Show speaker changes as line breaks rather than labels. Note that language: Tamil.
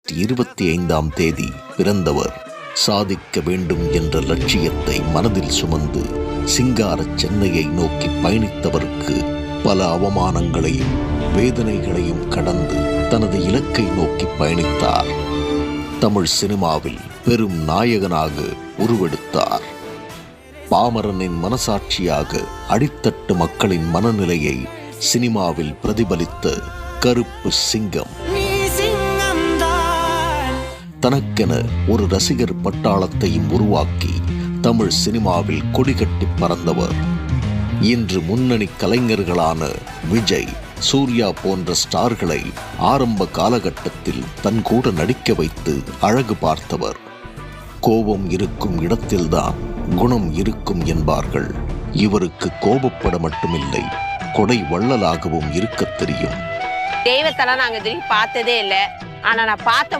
ஆகஸ்ட் 25 பிறந்தவர். சாதிக்க வேண்டும் என்ற லட்சியத்தை மனதில் சுமந்து சிங்கார சென்னையை நோக்கி பயணித்தவருக்கு பல அவமானங்களையும் வேதனைகளையும் கடந்து தனது இலக்கை நோக்கி பயணித்தார். தமிழ் சினிமாவில் பெரும் நாயகனாக உருவெடுத்தார். பாமரனின் மனசாட்சியாக அடித்தட்டு மக்களின் மனநிலையை சினிமாவில் பிரதிபலித்த கருப்பு சிங்கம். தனக்கென ஒரு ரசிகர் பட்டாளத்தையும் உருவாக்கி தமிழ் சினிமாவில் கொடிகட்டி பறந்தவர். இன்று முன்னணி கலைஞர்களான விஜய், சூர்யா போன்ற ஸ்டார்களை ஆரம்ப காலகட்டத்தில் தன் கூட நடிக்க வைத்து அழகு பார்த்தவர். கோபம் இருக்கும் இடத்தில்தான் குணம் இருக்கும் என்பார்கள். இவருக்கு கோபப்பட மட்டுமில்லை, கொடை வள்ளலாகவும் இருக்க தெரியும்.
தெய்வத்தெல்லாம் நாங்க பார்த்ததே இல்லை. ஆனா நான் பார்த்த